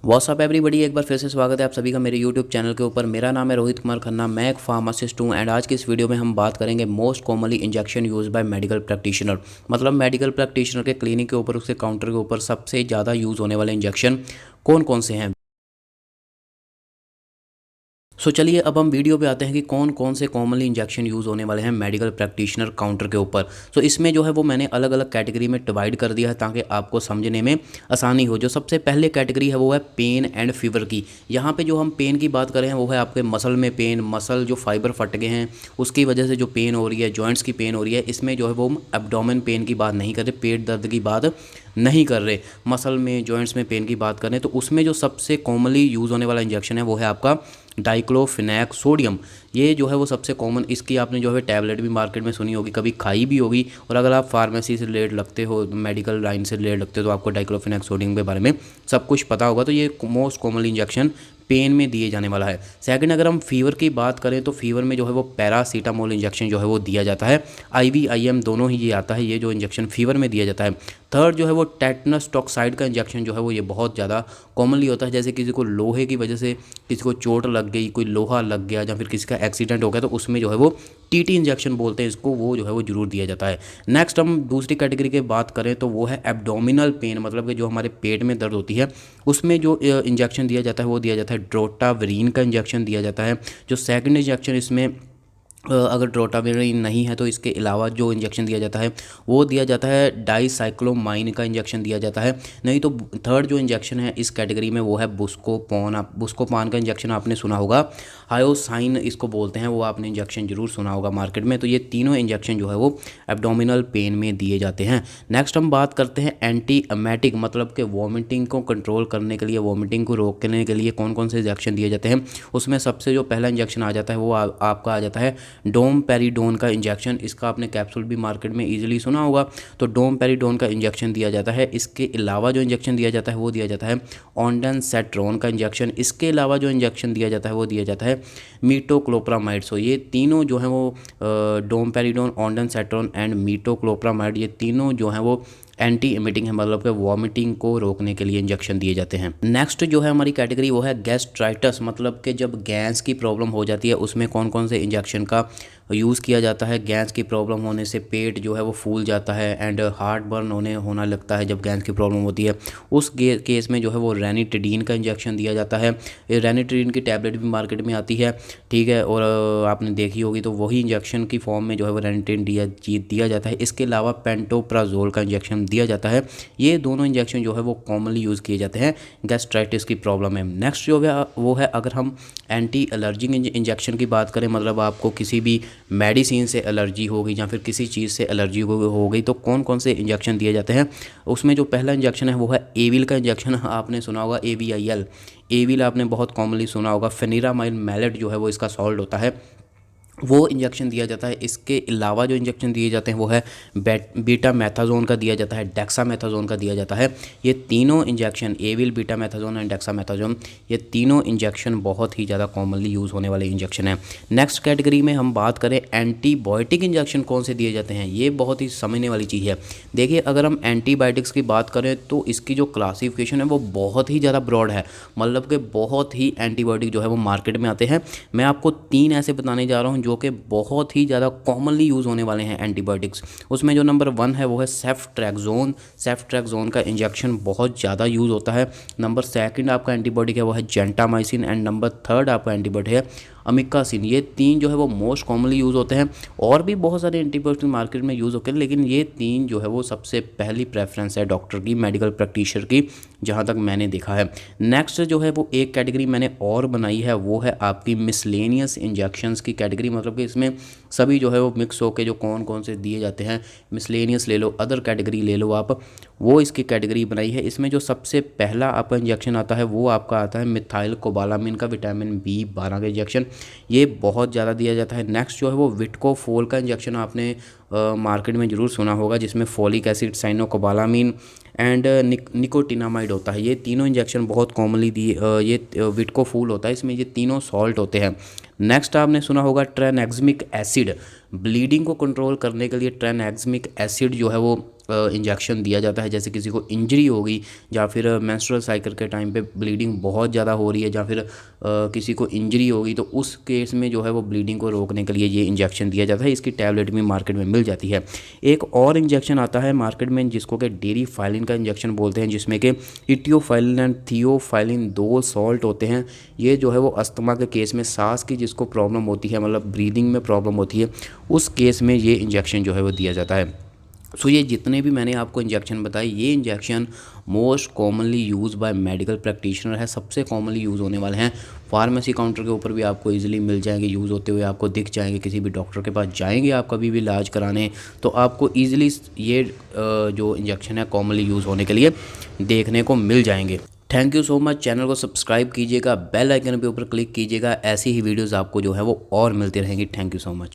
WhatsApp everybody, एक बार फिर से स्वागत है आप सभी का मेरे यूट्यूब चैनल के ऊपर। मेरा नाम है रोहित कुमार खन्ना, मैं एक फार्मासिस्ट हूं एंड आज की इस वीडियो में हम बात करेंगे most commonly injection use by medical practitioner. मतलब मेडिकल प्रैक्टिशनर के क्लिनिक के ऊपर, उसके काउंटर के ऊपर सबसे ज़्यादा यूज़ होने वाले इंजेक्शन कौन कौन से हैं। चलिए अब हम वीडियो पे आते हैं कि कौन कौन से कॉमनली इंजेक्शन यूज़ होने वाले हैं मेडिकल प्रैक्टिशनर काउंटर के ऊपर। इसमें जो है वो मैंने अलग अलग कैटेगरी में डिवाइड कर दिया है ताकि आपको समझने में आसानी हो। जो सबसे पहले कैटेगरी है वो है पेन एंड फीवर की। यहाँ पे जो हम पेन की बात करें वो है आपके मसल में पेन, मसल जो फाइबर फट गए हैं उसकी वजह से जो पेन हो रही है, जॉइंट्स की पेन हो रही है। इसमें जो है वो हम एब्डोमेन पेन की बात नहीं कर रहे, पेट दर्द की बात नहीं कर रहे, मसल में जॉइंट्स में पेन की बात करें तो उसमें जो सबसे कॉमनली यूज़ होने वाला इंजेक्शन है वो है आपका डाइक्लोफिनेक सोडियम। ये जो है वो सबसे कॉमन, इसकी आपने जो है टैबलेट भी मार्केट में सुनी होगी, कभी खाई भी होगी। और अगर आप फार्मेसी से रिलेटेड लगते हो, मेडिकल लाइन से रिलेटेड लगते हो तो आपको डाइक्लोफिनेक सोडियम के बारे में सब कुछ पता होगा। तो ये मोस्ट कॉमनली इंजेक्शन पेन में दिए जाने वाला है। सेकंड, अगर हम फीवर की बात करें तो फीवर में जो है वो पैरासीटामोल इंजेक्शन जो है वो दिया जाता है। IV IM दोनों ही ये आता है, ये जो इंजेक्शन फीवर में दिया जाता है। थर्ड जो है वो टेटनस टॉक्साइड का इंजेक्शन जो है वो ये बहुत ज़्यादा कॉमनली होता है। जैसे किसी को लोहे की वजह से किसी को चोट लग गई, कोई लोहा लग गया या फिर किसी का एक्सीडेंट हो गया तो उसमें जो है वो TT इंजेक्शन बोलते हैं इसको, वो जो है वो जरूर दिया जाता है। नेक्स्ट हम दूसरी कैटेगरी की बात करें तो वो है एब्डोमिनल पेन, मतलब कि जो हमारे पेट में दर्द होती है उसमें जो इंजेक्शन दिया जाता है वो दिया जाता है ड्रोटावरीन का इंजेक्शन दिया जाता है। जो सेकंड इंजेक्शन इसमें अगर ड्रोटावेरिन नहीं है तो इसके अलावा जो इंजेक्शन दिया जाता है वो दिया जाता है डाइसाइक्लोमाइन का इंजेक्शन दिया जाता है। नहीं तो थर्ड जो इंजेक्शन है इस कैटेगरी में वो है बुस्कोपान। आप बुस्कोपान का इंजेक्शन आपने सुना होगा, हायोसाइन इसको बोलते हैं, वो आपने इंजेक्शन जरूर सुना होगा मार्केट में। तो ये तीनों इंजेक्शन जो है वो एब्डोमिनल पेन में दिए जाते हैं। नेक्स्ट हम बात करते हैं एंटी एमेटिक, मतलब कि वॉमिटिंग को कंट्रोल करने के लिए, वॉमिटिंग को रोकने के लिए कौन कौन से इंजेक्शन दिए जाते हैं। उसमें सबसे जो पहला इंजेक्शन आ जाता है वो आपका आ जाता है डोमपेरिडोन का इंजेक्शन। इसका आपने कैप्सूल भी मार्केट में इजीली सुना होगा। तो डोमपेरिडोन का इंजेक्शन दिया जाता है। इसके अलावा जो इंजेक्शन दिया जाता है वो दिया जाता है ऑन्डेंसेट्रोन का इंजेक्शन। इसके अलावा जो इंजेक्शन दिया जाता है वो दिया जाता है मीटोक्लोप्रामाइड। ये तीनों जो हैं वो डोमपेरिडोन, ऑन्डेंसेट्रोन एंड मीटोक्लोप्रामाइड, ये तीनों जो हैं वो एंटी एमिटिंग है, मतलब कि वॉमिटिंग को रोकने के लिए इंजेक्शन दिए जाते हैं। नेक्स्ट जो है हमारी कैटेगरी वो है गैस्ट्राइटिस, मतलब कि जब गैस की प्रॉब्लम हो जाती है उसमें कौन कौन से इंजेक्शन का यूज़ किया जाता है। गैस की प्रॉब्लम होने से पेट जो है वो फूल जाता है एंड हार्ट बर्न होना लगता है जब गैस की प्रॉब्लम होती है। उस केस में जो है वो रेनिटिडीन का इंजेक्शन दिया जाता है। रेनिटिडीन की टैबलेट भी मार्केट में आती है, ठीक है, और आपने देखी होगी। तो वही इंजेक्शन की फॉर्म में जो है वो रेनिटिडीन दिया जाता है। इसके अलावा पेंटोप्राजोल का इंजेक्शन दिया जाता है। ये दोनों इंजेक्शन जो है वो कॉमनली यूज़ किए जाते हैं गैस्ट्राइटिस की प्रॉब्लम में। नेक्स्ट जो है वो है, अगर हम एंटी एलर्जिक इंजेक्शन की बात करें, मतलब आपको किसी भी मेडिसिन से एलर्जी हो गई या फिर किसी चीज़ से एलर्जी हो गई तो कौन कौन से इंजेक्शन दिए जाते हैं। उसमें जो पहला इंजेक्शन है वो है एविल का इंजेक्शन। आपने सुना होगा AVIL, एविल आपने बहुत कॉमनली सुना होगा। फेनिरामाइल मैलेट जो है वो इसका सॉल्ट होता है, वो इंजेक्शन दिया जाता है। इसके अलावा जो इंजेक्शन दिए जाते हैं वो है बीटा मैथाजोन का दिया जाता है, डेक्सामेथाजोन का दिया जाता है। ये तीनों injection, Avil, betamethasone and dexamethasone, ये तीनों इंजेक्शन बहुत ही ज़्यादा कॉमनली यूज़ होने वाले इंजेक्शन हैं। नेक्स्ट कैटेगरी में हम बात करें एंटीबायोटिक इंजेक्शन कौन से दिए जाते हैं। ये बहुत ही समझने वाली चीज़ है। देखिए, अगर हम एंटीबायोटिक्स की बात करें तो इसकी जो क्लासिफिकेशन है वो बहुत ही ज़्यादा ब्रॉड है, मतलब कि बहुत ही एंटीबायोटिक जो है वो मार्केट में आते हैं। मैं आपको 3 ऐसे बताने जा रहा हूँ जो कि बहुत ही ज़्यादा कॉमनली यूज़ होने वाले हैं एंटीबायोटिक्स। उसमें जो नंबर 1 है वो है सेफ्ट्रैक्सोन। सेफ्ट्रैक्सोन का इंजेक्शन बहुत ज़्यादा यूज़ होता है। नंबर 2 आपका एंटीबायोटिक है वो है जेंटामाइसिन एंड नंबर 3 आपका एंटीबायोटिक है अमिकासिन। ये 3 जो है वो मोस्ट कॉमनली यूज़ होते हैं। और भी बहुत सारे एंटीबायोटिक मार्केट में यूज़ होते हैं, लेकिन ये 3 जो है वो सबसे पहली प्रेफरेंस है डॉक्टर की, मेडिकल प्रैक्टिशनर की, जहाँ तक मैंने देखा है। नेक्स्ट जो है वो एक कैटेगरी मैंने और बनाई है वो है आपकी मिसलेनियस इंजेक्शंस की कैटेगरी, मतलब कि इसमें सभी जो है वो मिक्स होकर जो कौन कौन से दिए जाते हैं, मिसलेनियस ले लो, अदर कैटेगरी ले लो आप, वो इसकी कैटेगरी बनाई है। इसमें जो सबसे पहला आपका इंजेक्शन आता है वो आपका आता है मिथाइल कोबालामिन का विटामिन B12 का इंजेक्शन। ये बहुत ज़्यादा दिया जाता है। नेक्स्ट जो है वो विटकोफोल का इंजेक्शन आपने मार्केट में ज़रूर सुना होगा, जिसमें folic acid, cyanocobalamin and nicotinamide होता है। ये तीनों इंजेक्शन बहुत कॉमनली दिए, ये विटकोफोल होता है, इसमें ये तीनों सॉल्ट होते हैं। नेक्स्ट आपने सुना होगा ट्रेनएक्समिक एसिड, ब्लीडिंग को कंट्रोल करने के लिए ट्रेनएक्समिक एसिड जो है वो इंजेक्शन दिया जाता है, जैसे किसी को इंजरी होगी या फिर मेंस्ट्रुअल साइकिल के टाइम पे ब्लीडिंग बहुत ज़्यादा हो रही है या फिर किसी को इंजरी होगी, तो उस केस में जो है वो ब्लीडिंग को रोकने के लिए ये इंजेक्शन दिया जाता है। इसकी टैबलेट भी मार्केट में मिल जाती है। एक और इंजेक्शन आता है मार्केट में जिसको कि डेरिफाइलिन का इंजेक्शन बोलते हैं, जिसमें कि इटियोफाइलिन एंड थियोफाइलिन 2 सॉल्ट होते हैं। ये जो है वो अस्थमा के केस में, सांस की जिसको प्रॉब्लम होती है, मतलब ब्रीदिंग में प्रॉब्लम होती है, उस केस में ये इंजेक्शन जो है वो दिया जाता है। सो ये जितने भी मैंने आपको इंजेक्शन बताए, ये injection most commonly use by medical practitioner है, सबसे कॉमनली यूज़ होने वाले हैं। फार्मेसी काउंटर के ऊपर भी आपको इजीली मिल जाएंगे, यूज़ होते हुए आपको दिख जाएंगे। किसी भी डॉक्टर के पास जाएंगे आप कभी भी इलाज कराने, तो आपको ईजिली ये जो इंजेक्शन है कॉमनली यूज़ होने के लिए देखने को मिल जाएंगे। Thank you so much. Channel को सब्सक्राइब कीजिएगा, बेल आइकन के ऊपर क्लिक कीजिएगा, ऐसी ही वीडियोज़ आपको जो है वो और मिलती रहेंगी। Thank you so much.